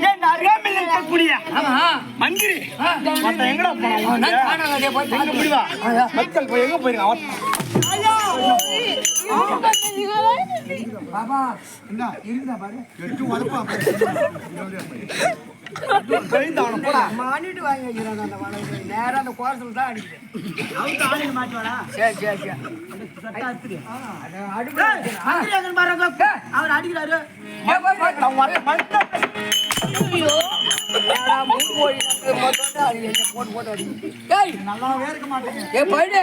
என் அருகாமையில் இருக்கக்கூடிய மந்திரி எங்கடா போனா மக்கள் போய் எங்க போயிருக்கான் பாபா என்ன இருந்தா பாரு எட்டு வளப்பா மானிட்டு வாங்கி வைக்கிறான் அந்த வளர்ப்பு நேரம் அந்த கோரத்தில் தான் அடிக்கிறேன் மாட்டுவாடா சரி சரி சரி அவர் அடிக்கிறாரு நல்லாவே இருக்க மாட்டேங்க போயிடு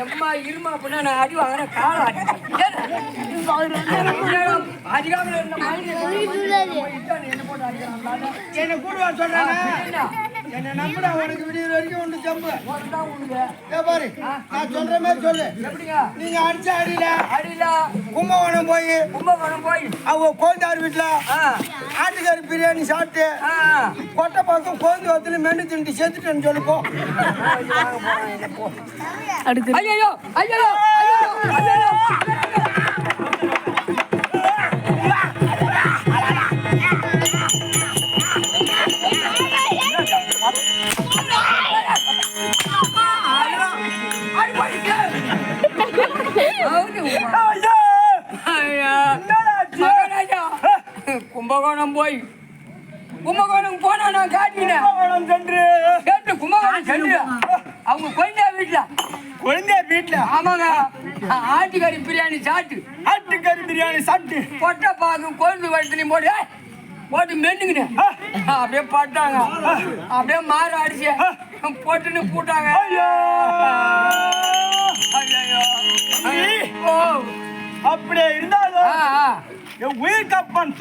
எம்மா இருமா அப்படின்னா நான் அடி வாங்கின கால அதிகாமல் என்ன கூடுவா சொல்றேன் என்ன நம்புடா உனக்கு விடிய வரைக்கும் ஒன்று ஜம்பு பாரு நான் சொல்ற மாதிரி சொல்லு எப்படிங்க நீங்க அடிச்ச அடியில கும்பகோணம் போய் அவங்க கோந்தார் வீட்டுல ஆட்டுக்கறி பிரியாணி சாப்பிட்டு கொட்டை பார்த்தும் கோந்து வத்துல மென்னு திண்டு சேர்த்துட்டேன்னு சொல்லுப்போ ஐயோ ஐயோ கும்பகோணம் கும்பகோணம் போனா நான் காட்டினேன் கும்பகோணம் சென்று அவங்க குழந்தையா வீட்டுல ஆமாங்க ஆட்டுக்கறி பிரியாணி சாப்பிட்டு பொட்டை பாக்கு கொழுந்து வளர்த்துலையும் போட்டு மென்னுங்கினேன் அப்படியே பட்டாங்க அப்படியே மாற அடிச்சு போட்டுன்னு போட்டாங்க அப்படியே இருந்தாலும் உயிர் காப்பான்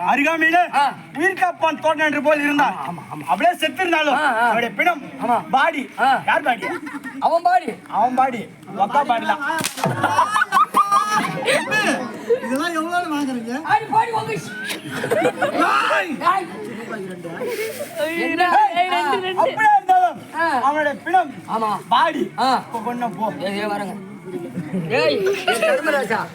அருகாமையில உயிர் காப்பான் தோட்டம் என்று போல் இருந்தான் அப்படியே செத்து இருந்தாலும் அவருடைய பிணம் பாடி யார் பாடி அவன் பாடி ஒக்கா பாடிலாம் இதெல்லாம் எவ்வளவு வாங்குறீங்க அப்படியே இருந்தாலும் அவனுடைய பிணம் பாடி கொண்டு போ வரங்க தர்மராஜா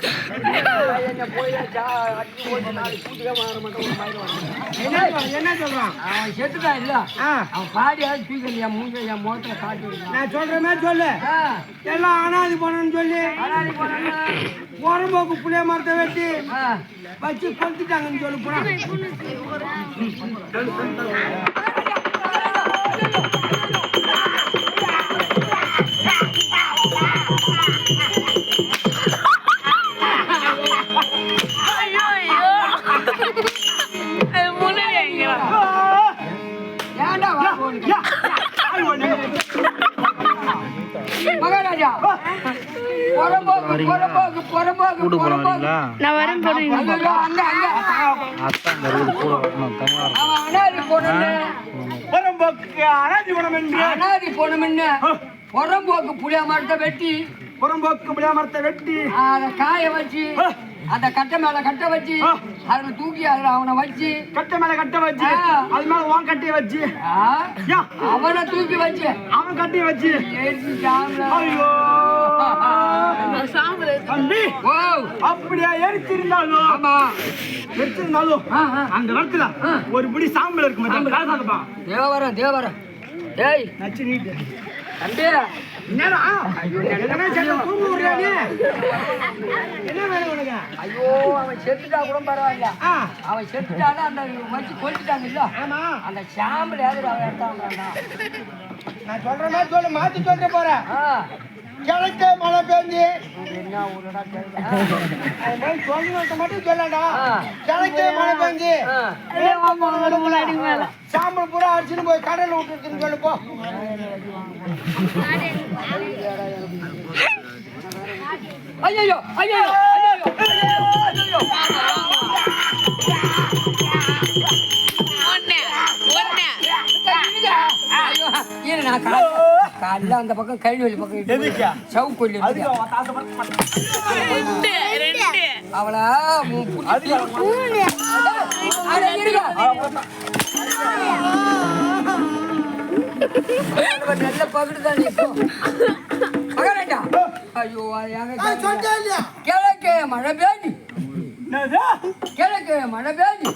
என்ன சொல்றான் அவன் செத்துட்டான் இல்ல அவன் பாடியாவது தூக்கி என் மூஞ்ச என் முகத்துல காட்டு நான் சொல்ற மாதிரி சொல்லு எல்லாம் அனாதி போனன்னு சொல்லி உரம்போக்கு புளிய மரத்தை வெட்டி வச்சு கொளுத்திட்டாங்கன்னு சொல்லு போனா மகாராஜா புறம்போக்கு புளிய மரத்தை வெட்டி அதை காய வச்சு அந்த கட்டை மேல கட்ட வச்சு அதுல தூக்கி அதுல அவனை வச்சு கட்டை மேல கட்ட வச்சு அது மேல உன் கட்டைய வச்சு அவனை தூக்கி வச்சு அவன் கட்டி வச்சு அப்படியா எரிச்சிருந்தாலும் அந்த இடத்துல ஒரு பிடி சாம்பல் இருக்கு தேவரம் ஏய் நச்சு நீட்டு தம்பி என்ன ஐயோ அவன் செத்துட்டா கூட பரவாயில்ல அவன் செத்துட்டாலும் அந்த வச்சு கொளுத்திட்டாங்க இல்ல அந்த சாம்பல் யாரு அவன் எடுத்தாங்க நான் சொல்ற மாதிரி சொல்ல மாத்தி சொல்லிட்டு போறேன் கிழக்க மழை பெஞ்சு மட்டும் சொல்லடா கிழக்க மழை பெஞ்சு சாம்பல் பூரா அடிச்சுன்னு போய் கடல் விட்டுருக்குன்னு சொல்லுப்போ ஐயோ ஐயோ காலைல அந்த பக்கம் கழிவெளி பக்கம் சவுக்கொல்லி அவளா நல்ல பகுடு தான் மகாராஜா ஐயோ அது ஏங்க நான் சொல்லிட்டேன் இல்லையா? கிழக்கு மழை பெய்ஞ்சு என்னது? கிழக்கு மழை பெய்ஞ்சு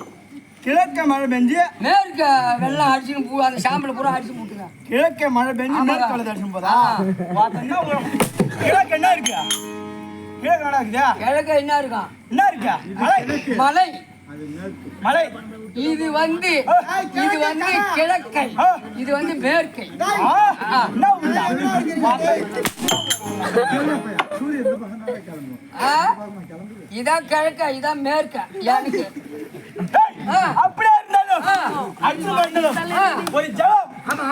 கிழக்க மழை பெஞ்சு மேற்கு வெள்ளம் அடிச்சுன்னு பூ அந்த சாம்பலை பூரா அடிச்சு போட்டுங்க கிழக்க மழை பெஞ்சு ஆமாங்க. மேற்கு வளர்த்து அடிச்சும் போதா பார்த்தோம்னா கிழக்கு என்ன இருக்கு? கிழக்கு என்ன இருக்குதா? கிழக்கு என்ன இருக்கான் என்ன இருக்கு? மலை மலை மலை இது வந்து கிழக்கை இது வந்து மேற்கை என்ன உண்டா? இதான் கிழக்க இதான் மேற்க எனக்கு அப்படியே இருந்தாலும் அடிச்சு போயிருந்தாலும் ஒரு ஜலம் ஆமா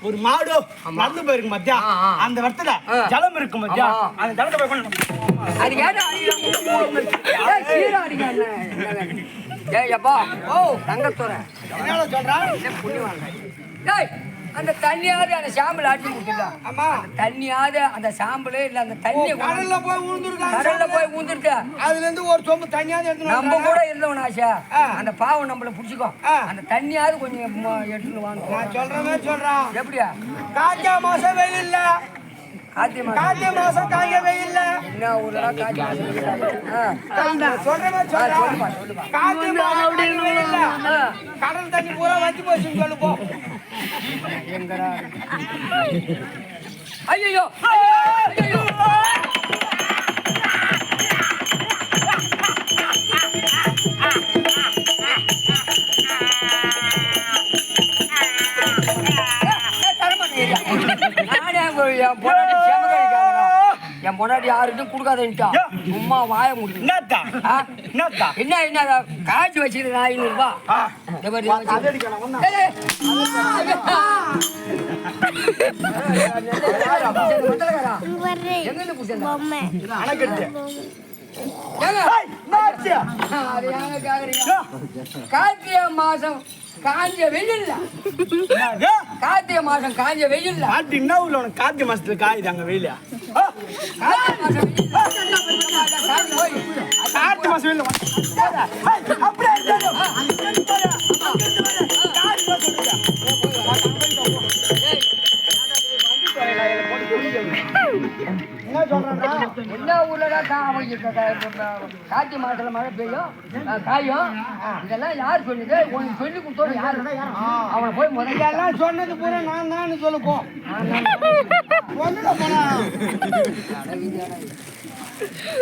ஒரு மாடு நடந்து போயிருக்கு மத்தியா அந்த இடத்துல ஜலம் இருக்கும் மத்தியா அந்த ஜலத்தை போய் கொண்டு அது கேட்டா சீரா அடிக்க ஏப்பா ஓ தங்கத்துறை என்ன சொல்றான்? டேய் அந்த தண்ணியாவது அந்த சாம்பல் ஆட்டி முட்டில ஆமா தண்ணியாவது அந்த சாம்பலே இல்ல அந்த தண்ணி கடல்ல போய் ஊந்துருக்காங்க. கடல்ல போய் ஊந்துட்டு அதுல இருந்து ஒரு சொம்பு தண்ணியாவது எடுத்துட்டு நம்ம வந்தாங்க. கூட இருந்தவன் ஆசா அந்த பாவம் நம்மள புடிச்சுக்கோ அந்த தண்ணியாவது கொஞ்சம் எடுத்துட்டு வாங்க நான் சொல்ற மாதிரி சொல்றான். எப்படியா காஞ்ச மாசம் வெயில் இல்ல, காத்தி காஞ்ச மாசம் காஞ்ச வெயில் இல்ல. என்ன ஊர்ல காத்தி சொல்ற மாதிரி சொல்றான். சொல்லுப்பா சொல்லுப்பா காஞ்ச மாசம் காஞ்ச வெயில் இல்ல. கடல் தண்ணி பூரா வத்தி போச்சுன்னு சொல்லு போ. எங்கடா ஐயோ ஐயோ என் பொண்டாட்டி யாருக்கும் கொடுக்காதா சும்மா வாய முடியும் என்னத்தா என்னத்தா என்ன காய்ச்சி வச்சுக்கிட்டு 500 ரூபாய் எங்க புடிச்சா அணைக்கட்டு கார்த்திகை மாசம் காஞ்ச வெயில் கார்த்திகை மாசம் காஞ்ச வெயில் காட்டு என்ன ஊர்ல உனக்கு கார்த்திகை மாசத்துல காயுது அங்க வெயில கார்த்திகை மாசம் வெயில அப்படியே என்ன சொல்றா? எல்லா ஊர்லதான் கார்த்திகை மாசத்துல மழை பெய்யும் காயும் இதெல்லாம் யார் சொன்னது உனக்கு சொல்லி கொடுத்தோம் யாரு அவனை போய் முதல்ல எல்லாம் சொன்னது பூரா நான் தான் சொல்லு போ. ஒண்ணுல போனா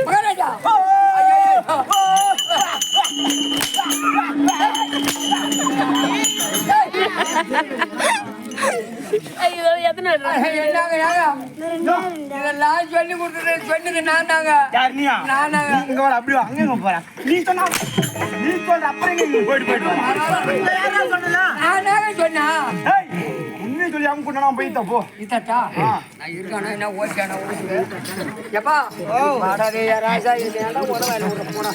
மகாராஜா ஐயோ எத்தனை இதெல்லாம் சொல்லி கொடுத்தது சொன்னது நான் தாங்க யார் நீயா நானாங்க இங்க வர அப்படியே அங்க இங்க போற நீ சொன்ன அப்புறம் இங்க போயிட்டு நானாக சொன்னா உண்மையை சொல்லி அவங்க கூட நான் போயிட்டா போ இத்தட்டா நான் இருக்கானா என்ன ஓசியானா ஓசுது எப்பா வாடாதே ராஜா இது ஏன்டா உடவாயில போனா